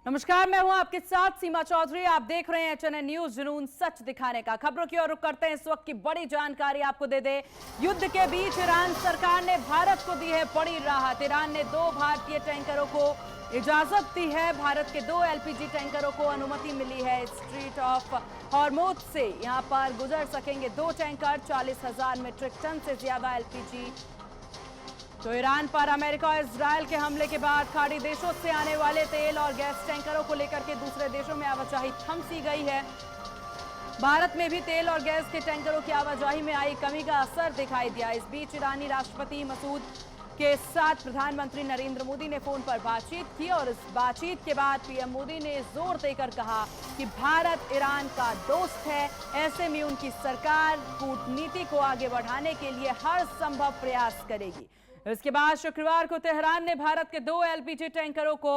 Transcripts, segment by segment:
नमस्कार, मैं हूं आपके साथ सीमा चौधरी। आप देख रहे हैं चैनल न्यूज, जुनून सच दिखाने का। खबरों की ओर रुख करते हैं। इस वक्त की बड़ी जानकारी आपको दे दे। युद्ध के बीच ईरान सरकार ने भारत को दी है बड़ी राहत। ईरान ने 2 भारतीय टैंकरों को इजाजत दी है। भारत के 2 एलपीजी टैंकरों को अनुमति मिली है। स्ट्रेट ऑफ हॉर्मुज से यहां पर गुजर सकेंगे 2 टैंकर। 40,000 मीट्रिक टन से ज्यादा एलपीजी। तो ईरान पर अमेरिका और इजरायल के हमले के बाद खाड़ी देशों से आने वाले तेल और गैस टैंकरों को लेकर के दूसरे देशों में आवाजाही थम सी गई है। भारत में भी तेल और गैस के टैंकरों की आवाजाही में आई कमी का असर दिखाई दिया। इस बीच ईरानी राष्ट्रपति मसूद के साथ प्रधानमंत्री नरेंद्र मोदी ने फोन पर बातचीत की और इस बातचीत के बाद पीएम मोदी ने जोर देकर कहा कि भारत ईरान का दोस्त है। ऐसे में उनकी सरकार कूटनीति को आगे बढ़ाने के लिए हर संभव प्रयास करेगी। इसके बाद शुक्रवार को तेहरान ने भारत के 2 एलपीजी टैंकरों को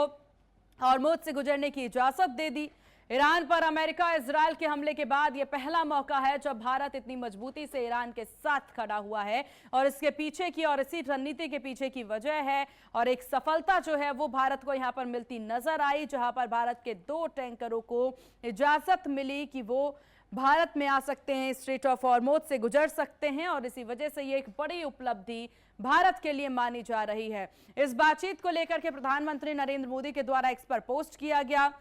हॉर्मुज से गुजरने की इजाजत दे दी। ईरान पर अमेरिका इजरायल के हमले के बाद यह पहला मौका है जब भारत इतनी मजबूती से ईरान के साथ खड़ा हुआ है और इसके पीछे की और इसी रणनीति के पीछे की वजह है और एक सफलता जो है वो भारत को यहां पर मिलती नजर आई, जहां पर भारत के 2 टैंकरों को इजाजत मिली कि वो भारत में आ सकते हैं, स्ट्रेट ऑफ हॉर्मुज से गुजर सकते हैं और इसी वजह से ये एक बड़ी उपलब्धि भारत के लिए मानी जा रही है। इस बातचीत को लेकर के प्रधानमंत्री नरेंद्र मोदी के द्वारा एक्स पर पोस्ट किया गया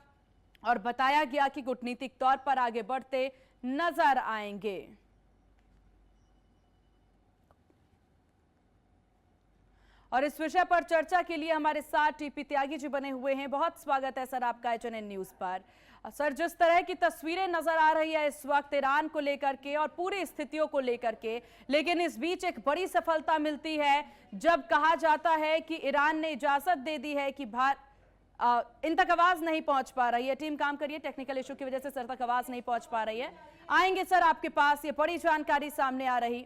और बताया गया कि कूटनीतिक तौर पर आगे बढ़ते नजर आएंगे। और इस विषय पर चर्चा के लिए हमारे साथ टीपी त्यागी जी बने हुए हैं। बहुत स्वागत है सर आपका एचएनएन न्यूज पर। सर, जिस तरह की तस्वीरें नजर आ रही है इस वक्त ईरान को लेकर के और पूरी स्थितियों को लेकर के, लेकिन इस बीच एक बड़ी सफलता मिलती है जब कहा जाता है कि ईरान ने इजाजत दे दी है कि इन तक आवाज नहीं पहुंच पा रही है। टीम काम करिए, टेक्निकल इशू की वजह से सर तक आवाज नहीं पहुंच पा रही है। आएंगे सर आपके पास, ये बड़ी जानकारी सामने आ रही।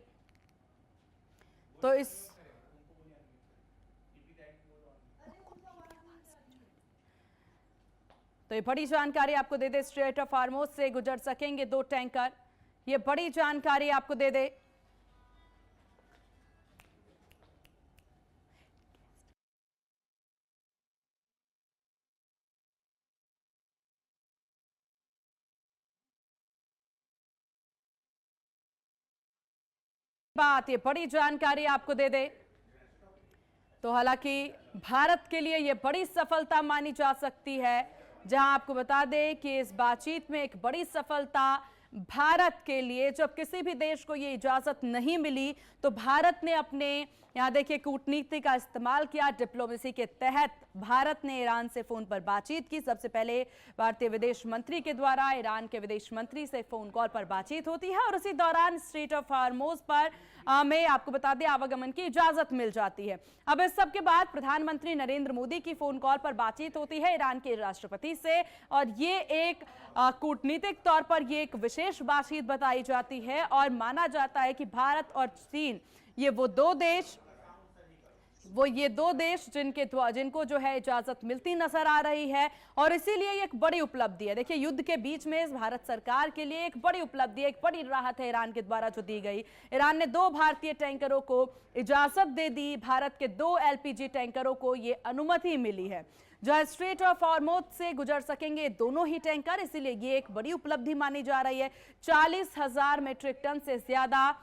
तो ये बड़ी जानकारी आपको दे दे। स्ट्रेट ऑफ हॉर्मुज से गुजर सकेंगे 2 टैंकर, ये बड़ी जानकारी आपको दे दे। ये बड़ी जानकारी आपको दे दे। तो हालांकि भारत के लिए यह बड़ी सफलता मानी जा सकती है, जहां आपको बता दें कि इस बातचीत में एक बड़ी सफलता भारत के लिए, जब किसी भी देश को यह इजाजत नहीं मिली तो भारत ने अपने यहां देखिए कूटनीति का इस्तेमाल किया। डिप्लोमेसी के तहत भारत ने ईरान से फोन पर बातचीत की। सबसे पहले भारतीय विदेश मंत्री के द्वारा ईरान के विदेश मंत्री से फोन कॉल पर बातचीत होती है और उसी दौरान स्ट्रेट ऑफ हॉर्मुज पर में आपको बता दें आवागमन की इजाजत मिल जाती है। अब इस सब के बाद प्रधानमंत्री नरेंद्र मोदी की फोन कॉल पर बातचीत होती है ईरान के राष्ट्रपति से और ये एक कूटनीतिक तौर पर ये एक विशेष बातचीत बताई जाती है और माना जाता है कि भारत और चीन ये दो देश जिनको जो है इजाजत मिलती नजर आ रही है और इसीलिए ये एक बड़ी उपलब्धि है। देखिए, युद्ध के बीच में भारत सरकार के लिए एक बड़ी उपलब्धि है, एक बड़ी राहत है ईरान के द्वारा जो दी गई। ईरान ने 2 भारतीय टैंकरों को इजाजत दे दी। भारत के 2 एलपीजी टैंकरों को ये अनुमति मिली है जहां स्ट्रेट ऑफ हॉर्मुज से गुजर सकेंगे दोनों ही टैंकर, इसीलिए ये एक बड़ी उपलब्धि मानी जा रही है। 40,000 मीट्रिक टन से ज्यादा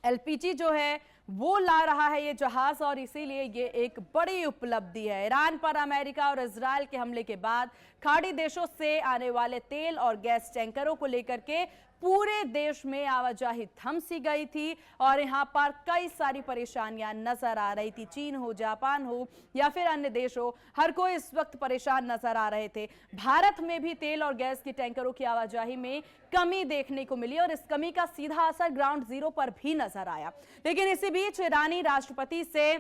एलपीजी जो है वो ला रहा है ये जहाज और इसीलिए ये एक बड़ी उपलब्धि है। ईरान पर अमेरिका और इजरायल के हमले के बाद खाड़ी देशों से आने वाले तेल और गैस टैंकरों को लेकर के पूरे देश में आवाजाही थम सी गई थी और यहां पर कई सारी परेशानियां नजर आ रही थी। चीन हो, जापान हो या फिर अन्य देश हो, हर कोई इस वक्त परेशान नजर आ रहे थे। भारत में भी तेल और गैस की टैंकरों की आवाजाही में कमी देखने को मिली और इस कमी का सीधा असर ग्राउंड जीरो पर भी नजर आया। लेकिन इसी बीच ईरानी राष्ट्रपति से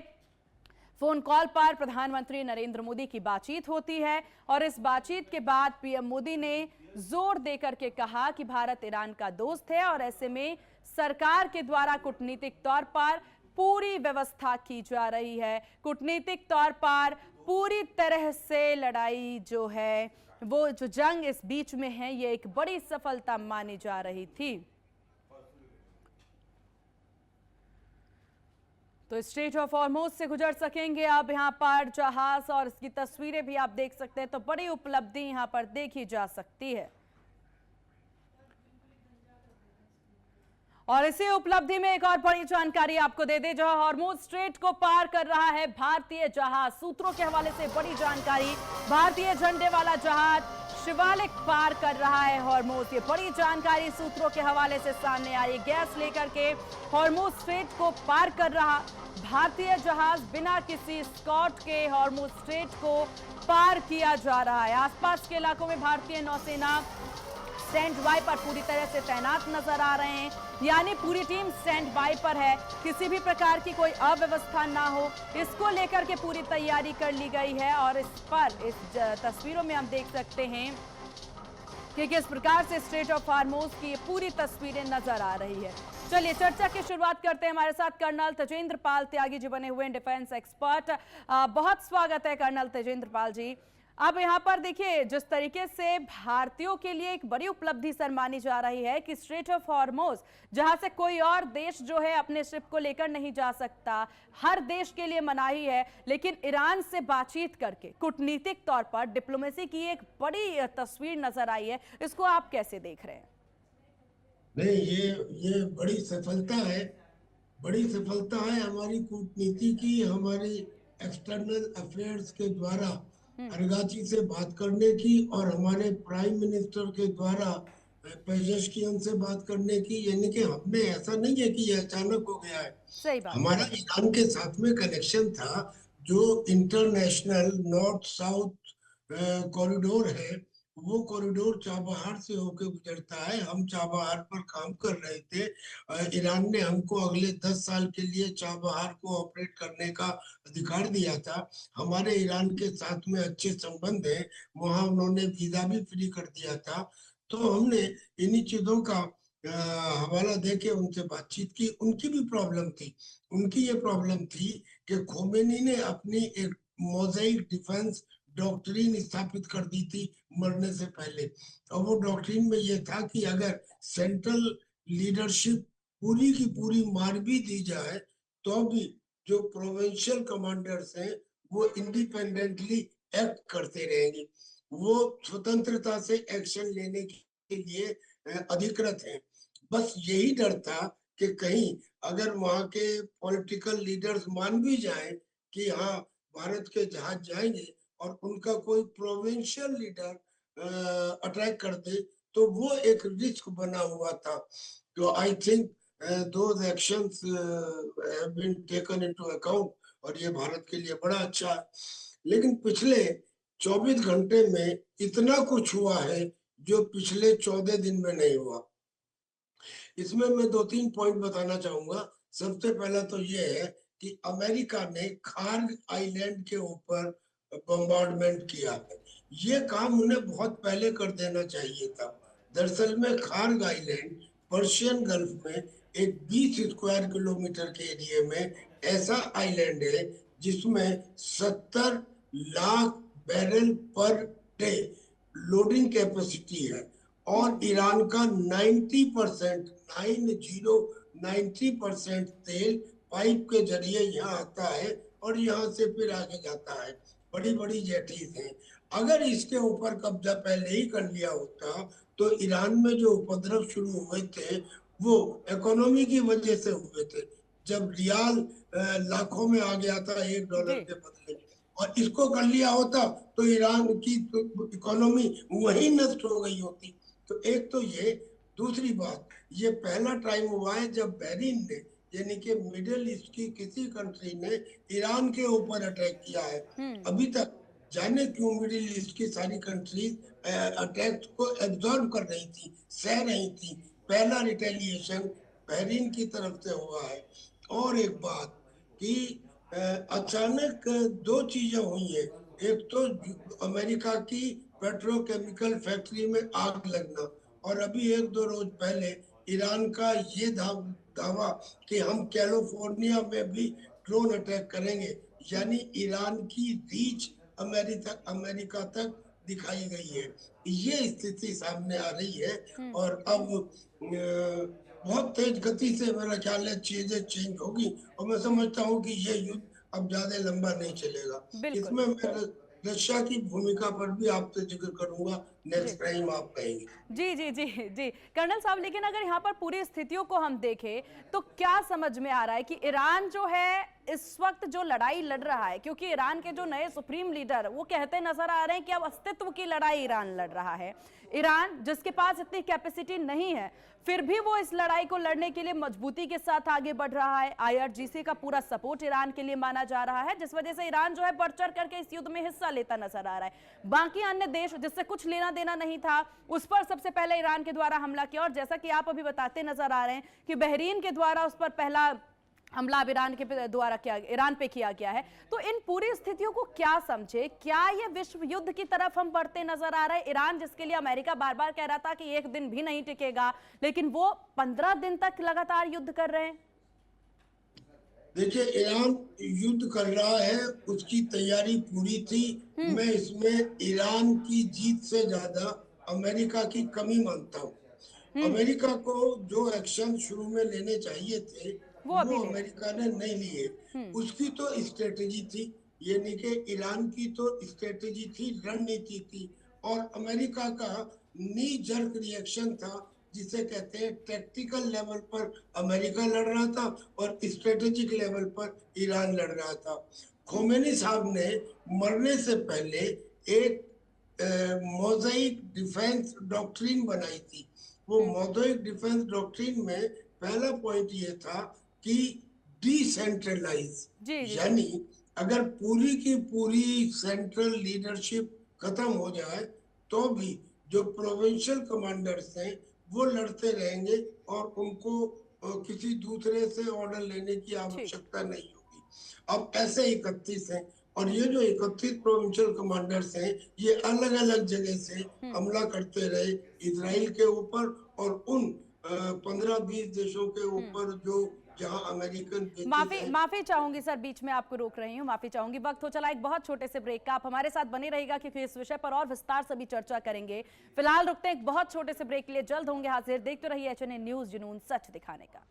फोन कॉल पर प्रधानमंत्री नरेंद्र मोदी की बातचीत होती है और इस बातचीत के बाद पीएम मोदी ने जोर देकर के कहा कि भारत ईरान का दोस्त है और ऐसे में सरकार के द्वारा कूटनीतिक तौर पर पूरी व्यवस्था की जा रही है। कूटनीतिक तौर पर पूरी तरह से लड़ाई जो है वो जो जंग इस बीच में है ये एक बड़ी सफलता मानी जा रही थी। तो स्ट्रेट ऑफ हॉर्मुज से गुजर सकेंगे अब यहाँ पर जहाज, और इसकी तस्वीरें भी आप देख सकते हैं। तो बड़ी उपलब्धि यहाँ पर देखी जा सकती है। और इसी उपलब्धि में एक और बड़ी जानकारी आपको दे दें, जहां हॉर्मुज स्ट्रेट को पार कर रहा है भारतीय जहाज। सूत्रों के हवाले से बड़ी जानकारी, भारतीय झंडे वाला जहाज शिवालिक पार कर रहा है हॉर्मुज। ये बड़ी जानकारी सूत्रों के हवाले से सामने आ रही। गैस लेकर के हॉर्मुज स्ट्रेट को पार कर रहा भारतीय जहाज, बिना किसी स्कॉट के हॉर्मुज स्ट्रेट को पार किया जा रहा है। आसपास के इलाकों में भारतीय नौसेना स्टैंड बाय पर पूरी तरह से तैनात नजर आ रहे हैं, यानी पूरी टीम स्टैंड बाय पर है। किसी भी प्रकार की कोई अव्यवस्था ना हो, इसको लेकर के पूरी तैयारी कर ली गई है। और इस तस्वीरों में हम देख सकते हैं कि किस प्रकार से स्ट्रेट ऑफ हॉर्मुज की पूरी तस्वीरें नजर आ रही है। चलिए चर्चा की शुरुआत करते हैं। हमारे साथ कर्नल तेजेंद्र पाल त्यागी जी बने हुए हैं, डिफेंस एक्सपर्ट। बहुत स्वागत है कर्नल तेजेंद्र पाल जी। अब यहाँ पर देखिए, जिस तरीके से भारतीयों के लिए एक बड़ी उपलब्धि सर मानी जा रही है कि स्ट्रेट ऑफ हॉर्मुज, जहां से कोई और देश जो है अपने शिप को लेकर नहीं जा सकता, हर देश के लिए मनाही है, लेकिन ईरान से बातचीत करके कूटनीतिक तौर पर डिप्लोमेसी की एक बड़ी तस्वीर नजर आई है। इसको आप कैसे देख रहे हैं? नहीं, ये बड़ी सफलता है। बड़ी सफलता है हमारी कूटनीति की, हमारी एक्सटर्नल अफेयर्स के द्वारा अरगाची से बात करने की, और हमारे प्राइम मिनिस्टर के द्वारा पेजेशकियन से बात करने की। यानी कि हमने, ऐसा नहीं है कि ये अचानक हो गया है। सही बात है। हमारा ईरान के साथ में कनेक्शन था। जो इंटरनेशनल नॉर्थ साउथ कॉरिडोर है, वो कॉरिडोर चाबहार से होकर गुजरता है। हम चाबहार पर काम कर रहे थे। ईरान ने हमको अगले 10 साल के लिए चाबहार को ऑपरेट करने का अधिकार दिया था। हमारे ईरान के साथ में अच्छे संबंध है, वहां उन्होंने वीजा भी फ्री कर दिया था। तो हमने इन्हीं चीजों का हवाला देके उनसे बातचीत की। उनकी भी प्रॉब्लम थी। उनकी ये प्रॉब्लम थी कि खोमेनी ने अपनी एक मोज़ेक डिफेंस डॉक्ट्रिन स्थापित कर दी थी मरने से पहले। और वो डॉक्ट्रिन में ये था कि अगर सेंट्रल लीडरशिप पूरी की पूरी मार भी दी जाए, तो भी जो प्रोविंशियल कमांडर्स हैं वो इंडिपेंडेंटली एक्ट करते रहेंगे। वो स्वतंत्रता से एक्शन लेने के लिए अधिकृत हैं। बस यही डर था कि कहीं अगर वहां के पॉलिटिकल लीडर्स मान भी जाएं कि हाँ भारत के जहाज जाएंगे, और उनका कोई प्रोविंशियल लीडर अटैक कर दे, तो वो एक रिस्क बना हुआ था। तो I think those actions have been taken into account, और ये भारत के लिए बड़ा अच्छा है। लेकिन पिछले 24 घंटे में इतना कुछ हुआ है जो पिछले 14 दिन में नहीं हुआ। इसमें मैं 2-3 पॉइंट बताना चाहूंगा। सबसे पहला तो ये है कि अमेरिका ने खार्ग आइलैंड के ऊपर बम्बार्डमेंट किया है। ये काम उन्हें बहुत पहले कर देना चाहिए था। दरअसल में खार्ग आइलैंड पर्शियन गल्फ में एक 20 स्क्वायर किलोमीटर के एरिया में ऐसा आइलैंड है जिसमें 70 lakh barrel per day loading capacity है। और ईरान का 90% 90% तेल पाइप के जरिए यहाँ आता है, और यहाँ से फिर आगे जाता है। बड़ी बड़ी जेटीज हैं। अगर इसके ऊपर कब्जा पहले ही कर लिया होता, तो ईरान में जो उपद्रव शुरू हुए थे वो इकोनॉमी की वजह से हुए थे। जब रियाल लाखों में आ गया था $1 के बदले, और इसको कर लिया होता तो ईरान की इकोनॉमी वहीं नष्ट हो गई होती। तो एक तो ये। दूसरी बात, ये पहला टाइम हुआ है जब बहरीन ने, यानी कि मिडिल ईस्ट की किसी कंट्री ने ईरान के ऊपर अटैक किया है। अभी तक जाने क्यों मिडिल ईस्ट की सारी कंट्रीज अटैक को एब्जॉर्ब कर रही थी, सह रही थी। पहला रिटेलिएशन बहरीन की तरफ से हुआ है। और एक बात कि अचानक दो चीजें हुई है। एक तो अमेरिका की पेट्रोकेमिकल फैक्ट्री में आग लगना, और अभी 1-2 रोज पहले ईरान का ये दावा कि हम कैलिफोर्निया में भी ड्रोन अटैक करेंगे। यानी ईरान की रीच अमेरिका तक दिखाई गई है। ये स्थिति सामने आ रही है। और अब बहुत तेज गति से मेरा ख्याल है चीजें चेंज होगी, और मैं समझता हूँ कि ये युद्ध अब ज्यादा लंबा नहीं चलेगा। बिल्कुल। इसमें मैं रशिया की भूमिका पर भी आपसे जिक्र करूंगा, जी नेक्स्ट टाइम आप कहेंगे। जी जी जी जी कर्नल साहब, लेकिन अगर यहाँ पर पूरी स्थितियों को हम देखें तो क्या समझ में आ रहा है कि ईरान जो है इस वक्त जो लड़ाई लड़ रहा है, क्योंकि ईरान के जो नए सुप्रीम लीडर वो कहते नजर आ रहे हैं कि अब अस्तित्व की लड़ाई ईरान लड़ रहा है। ईरान जिसके पास इतनी कैपेसिटी नहीं है, फिर भी वो इस लड़ाई को लड़ने के लिए मजबूती के साथ आगे बढ़ रहा है। आईआरजीसी का पूरा सपोर्ट ईरान के लिए माना जा रहा है, जिस वजह से ईरान जो है बढ़ चढ़ करके इस युद्ध में हिस्सा लेता नजर आ रहा है। बाकी अन्य देश जिससे कुछ लेना देना नहीं था, उस पर सबसे पहले ईरान के द्वारा हमला किया, और जैसा कि आप अभी बताते नजर आ रहे हैं कि बहरीन के द्वारा उस पर पहला हमला ईरान के द्वारा ईरान पे किया गया है। तो इन पूरी स्थितियों को क्या समझे, क्या ये विश्व युद्ध की तरफ हम बढ़ते नजर आ रहे हैं? ईरान जिसके लिए अमेरिका बार बार कह रहा था कि एक दिन भी नहीं टिकेगा, लेकिन वो 15 दिन तक लगातार युद्ध कर रहे हैं। देखिए, ईरान युद्ध कर रहा है, उसकी तैयारी पूरी थी। मैं इसमें ईरान की जीत से ज्यादा अमेरिका की कमी मानता हूँ। अमेरिका को जो एक्शन शुरू में लेने चाहिए थे वो अभी वो ले रहे अमेरिका ने नहीं लिए। उसकी तो स्ट्रेटेजी थी, ये नहीं कि ईरान की तो स्ट्रेटेजी थी, रणनीति थी। और अमेरिका का नी जर्क रिएक्शन था, जिसे कहते हैं टैक्टिकल लेवल पर अमेरिका लड़ रहा था और स्ट्रेटेजिक लेवल पर ईरान लड़ रहा था। खोमेनी साहब ने मरने से पहले एक मोज़ाइक डिफेंस डॉक्ट्रिन बनाई थी। वो मोज़ाइक डिफेंस डॉक्ट्रिन में पहला पॉइंट ये था कि डिसेंट्रलाइज, जी जी जी यानी अगर पूरी की पूरी सेंट्रल लीडरशिप खत्म हो जाए तो भी जो प्रोविंशियल कमांडर्स हैं वो लड़ते रहेंगे और उनको किसी दूसरे से ऑर्डर लेने की ठीक। आवश्यकता नहीं होगी। अब ऐसे 31 हैं, और ये जो 31 प्रोविंशियल कमांडर्स हैं ये अलग अलग जगह से हमला करते रहे इजराइल के ऊपर और उन 15-20 देशों के ऊपर जो जहां अमेरिकन बेसिस है। माफी चाहूंगी सर, बीच में आपको रोक रही हूँ, माफी चाहूंगी। वक्त हो चला एक बहुत छोटे से ब्रेक का, आप हमारे साथ बने रहिएगा क्योंकि इस विषय पर और विस्तार से भी चर्चा करेंगे। फिलहाल रुकते हैं एक बहुत छोटे से ब्रेक के लिए, जल्द होंगे हाजिर। देखते रहिए HNA न्यूज, जुनून सच दिखाने का।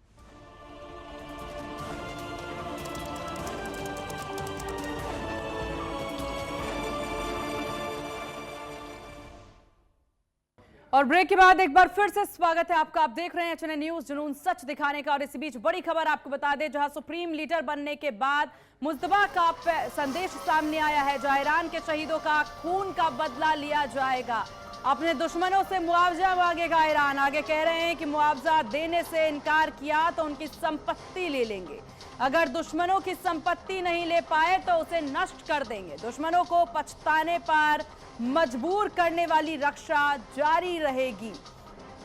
और ब्रेक के बाद एक बार फिर से स्वागत है आपका। आप देख रहे हैं HNA न्यूज, जुनून सच दिखाने का। और इसी बीच बड़ी खबर आपको बता दें, जहां सुप्रीम लीडर बनने के बाद मुस्तफा का संदेश सामने आया है, जहां ईरान के शहीदों का खून का बदला लिया जाएगा। अपने दुश्मनों से मुआवजा मांगेगा ईरान। आगे कह रहे हैं कि मुआवजा देने से इनकार किया तो उनकी संपत्ति ले लेंगे। अगर दुश्मनों की संपत्ति नहीं ले पाए तो उसे नष्ट कर देंगे। दुश्मनों को पछताने पर मजबूर करने वाली रक्षा जारी रहेगी।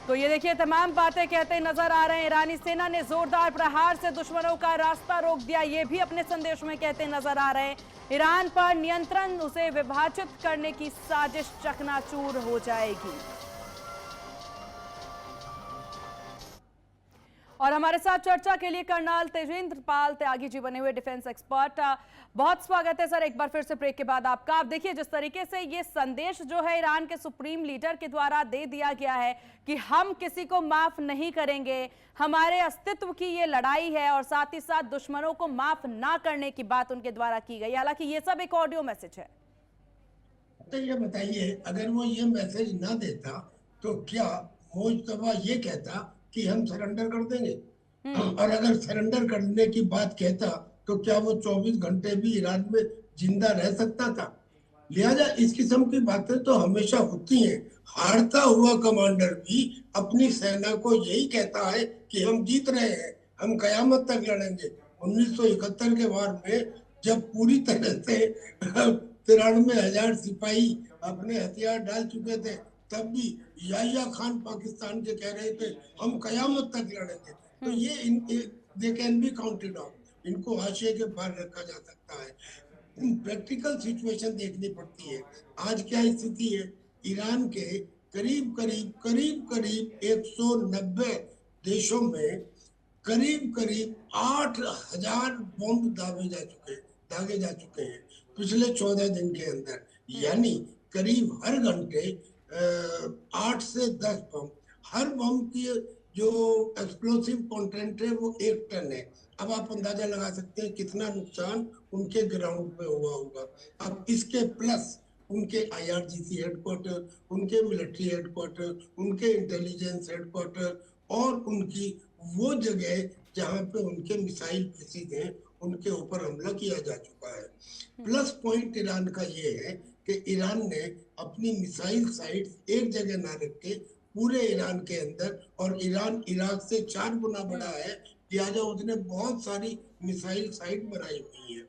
तो ये देखिए, तमाम बातें कहते नजर आ रहे हैं। ईरानी सेना ने जोरदार प्रहार से दुश्मनों का रास्ता रोक दिया, ये भी अपने संदेश में कहते नजर आ रहे हैं। ईरान पर नियंत्रण, उसे विभाजित करने की साजिश चकनाचूर हो जाएगी। और हमारे साथ चर्चा के लिए कर्नल तेजेंद्र पाल त्यागी जी बने हुए डिफेंस एक्सपर्ट। बहुत स्वागत है सर एक बार फिर से ब्रेक के बाद आपका। आप देखिए, जिस तरीके से ये संदेश जो है ईरान के सुप्रीम लीडर के द्वारा दे दिया गया है कि हम किसी को माफ नहीं करेंगे, हमारे अस्तित्व की ये लड़ाई है, और साथ ही साथ दुश्मनों को माफ ना करने की बात उनके द्वारा की गई। हालांकि ये सब एक ऑडियो मैसेज है। तो ये बताइए, अगर वो ये मैसेज ना देता तो क्या मुस्तफा ये कहता कि हम सरेंडर कर देंगे? और अगर सरेंडर करने की बात कहता तो क्या वो 24 घंटे भी ईरान में जिंदा रह सकता था? लिहाजा इस किस्म की बातें तो हमेशा होती हैं। हारता हुआ कमांडर भी अपनी सेना को यही कहता है कि हम जीत रहे हैं, हम कयामत तक लड़ेंगे। 1971 के वार में जब पूरी तरह से 93,000 सिपाही अपने हथियार डाल चुके थे, तब भी याहिया खान पाकिस्तान के कह रहे थे हम कयामत तक लड़ेंगे। तो ये they can be counted of, इनको हाशिए के बाहर रखा जा सकता है। प्रैक्टिकल सिचुएशन देखनी पड़ती है। आज क्या स्थिति है? ईरान के करीब करीब 190 देशों में करीब 8,000 बम दागे जा चुके हैं पिछले 14 दिन के अंदर। यानी करीब हर घंटे 8 से 10 बम। हर बम की जो एक्सप्लोसिव कंटेंट है वो 1 टन है। अब आप अंदाजा लगा सकते हैं कितना नुकसान उनके ग्राउंड पे हुआ होगा। अब इसके प्लस उनके आईआरजीसी हेडक्वार्टर, उनके मिलिट्री हेडक्वार्टर, उनके इंटेलिजेंस हेडक्वार्टर और उनकी वो जगह जहां पे उनके मिसाइल बेसिस हैं, उनके ऊपर हमला किया जा चुका है। प्लस पॉइंट ईरान का ये है कि ईरान ने अपनी मिसाइल साइट्स एक जगह ना रख के पूरे ईरान के अंदर, और ईरान इराक से 4 गुना बड़ा है, लिहाजा उसने बहुत सारी मिसाइल साइट बनाई हुई है।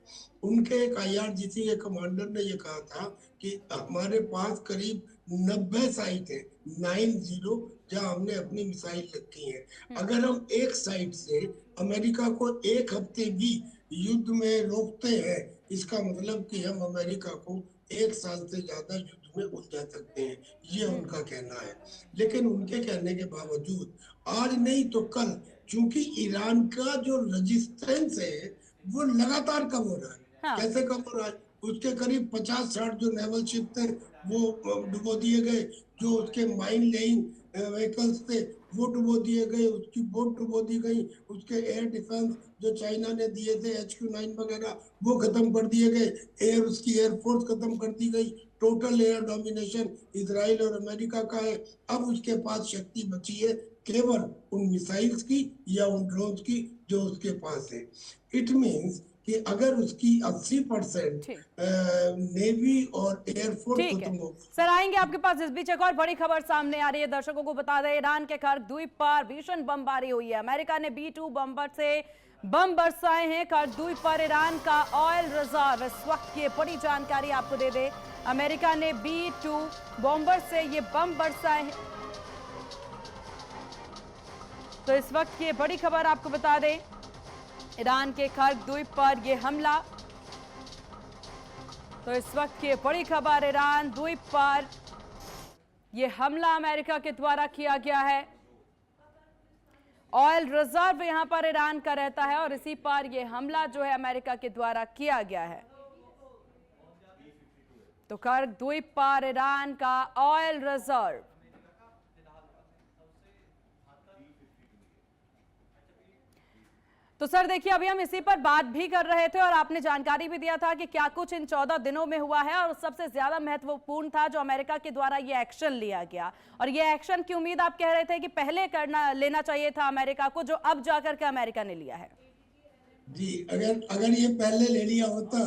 उनके एक आईआरजीसी के कमांडर ने ये कहा था कि हमारे पास करीब 90 साइट है, 90, जहां हमने अपनी मिसाइल रखी है। अगर हम एक साइट से अमेरिका को 1 हफ्ते भी युद्ध में रोकते हैं, इसका मतलब कि हम अमेरिका को 1 साल से ज्यादा युद्ध में उलझा सकते हैं, ये उनका कहना है। लेकिन उनके कहने के बावजूद आज नहीं तो कल, क्योंकि ईरान का जो रेजिस्टेंस है वो लगातार कम हो रहा है। हाँ। कैसे कम हो रहा है? उसके करीब 50-60 जो नेवल शिप थे वो डुबो दिए गए, जो उसके माइन लेइंग व्हीकल्स थे वो डुबो दिए गए, उसकी बोट डुबो दी गई, उसके एयर डिफेंस जो चाइना ने दिए थे HQ-9 वगैरह वो खत्म कर दिए गए, उसकी एयरफोर्स खत्म कर दी गई। टोटल एयर डोमिनेशन इजराइल और अमेरिका का है। अब उसके पास शक्ति बची है केवल उन मिसाइल्स की या उन ड्रोन्स की जो उसके पास है। इट मींस कि अगर उसकी 80% नेवी और एयरफोर्स ठीक है खत्म हो। सर, आएंगे आपके पास। इस बीच एक और बड़ी खबर सामने आ रही है, दर्शकों को बता दें, ईरान के कर्ग द्वीप पर भीषण बमबारी हुई है। अमेरिका ने B-2 बम्बर से बम बरसाए हैं कर्ग द्वीप पर। ईरान का ऑयल रिजर्व इस वक्त की बड़ी जानकारी आपको दे दे। अमेरिका ने B-2 बॉम्बर से ये बम बरसाए हैं, तो इस वक्त की बड़ी खबर आपको बता दें, ईरान के कर्ग द्वीप पर यह हमला। तो इस वक्त की बड़ी खबर, ईरान द्वीप पर यह हमला अमेरिका के द्वारा किया गया है। ऑयल रिजर्व यहां पर ईरान का रहता है और इसी पर यह हमला जो है अमेरिका के द्वारा किया गया है। तो कर्ग द्वीप पर ईरान का ऑयल रिजर्व। तो सर देखिए, अभी हम इसी पर बात भी कर रहे थे और आपने जानकारी भी दिया था कि क्या कुछ इन 14 दिनों में हुआ है, और सबसे ज्यादा महत्वपूर्ण था जो अमेरिका के द्वारा ये एक्शन लिया गया। और ये एक्शन की उम्मीद आप कह रहे थे कि पहले लेना चाहिए था अमेरिका को, जो अब जाकर के अमेरिका ने लिया है। जी, अगर ये पहले ले लिया होता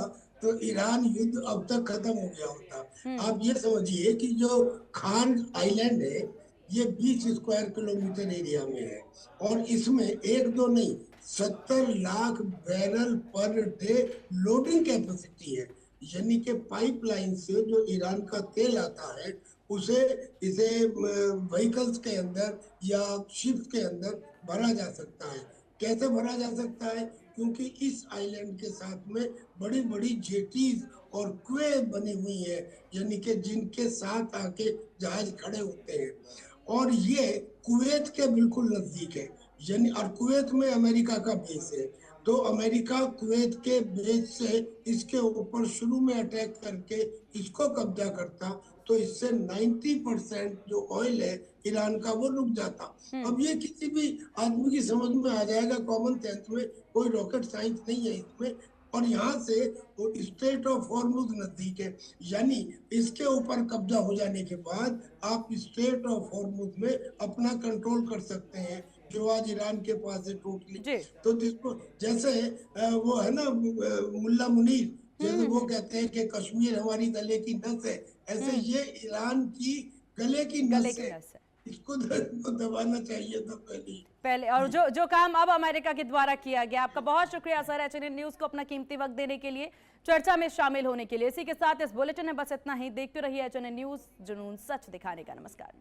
तो ईरान युद्ध अब तक खत्म हो गया होता। आप ये समझिए कि जो खान आइलैंड है ये 20 स्क्वायर किलोमीटर एरिया में है, और इसमें 1-2 नहीं 70 lakh barrel per day loading capacity है। यानी कि पाइपलाइन से जो ईरान का तेल आता है उसे इसे व्हीकल्स के अंदर या शिप्स के अंदर भरा जा सकता है। कैसे भरा जा सकता है? क्योंकि इस आइलैंड के साथ में बड़ी बड़ी जेटीज और कुएं बनी हुई है, यानी कि जिनके साथ आके जहाज खड़े होते हैं, और ये कुवैत के बिल्कुल नजदीक है। यानी और कुवैत में अमेरिका का बेस है, तो अमेरिका कुवैत के बेस से इसके ऊपर शुरू में अटैक करके इसको कब्जा करता तो इससे 90% जो ऑयल है ईरान का वो रुक जाता। अब ये किसी भी आदमी की समझ में आ जाएगा, कॉमन सेंस में, कोई रॉकेट साइंस नहीं है इसमें। और यहाँ से वो स्टेट ऑफ हॉर्मुज नजदीक है, यानी इसके ऊपर कब्जा हो जाने के बाद आप स्टेट ऑफ हॉर्मुज में अपना कंट्रोल कर सकते हैं, जो आज ईरान के पास है टोटली। तो जिसको जैसे वो है ना मुल्ला मुनीर, जैसे वो कहते हैं कि कश्मीर हमारी गले की नस है, ऐसे ये ईरान की गले की नस है। इसको दबाना चाहिए था पहले। और जो काम अब अमेरिका के द्वारा किया गया। आपका बहुत शुक्रिया सर, HNN न्यूज को अपना कीमती वक्त देने के लिए, चर्चा में शामिल होने के लिए। इसी के साथ इस बुलेटिन में बस इतना ही। देखते रहिए HNN न्यूज, जुनून सच दिखाने का। नमस्कार।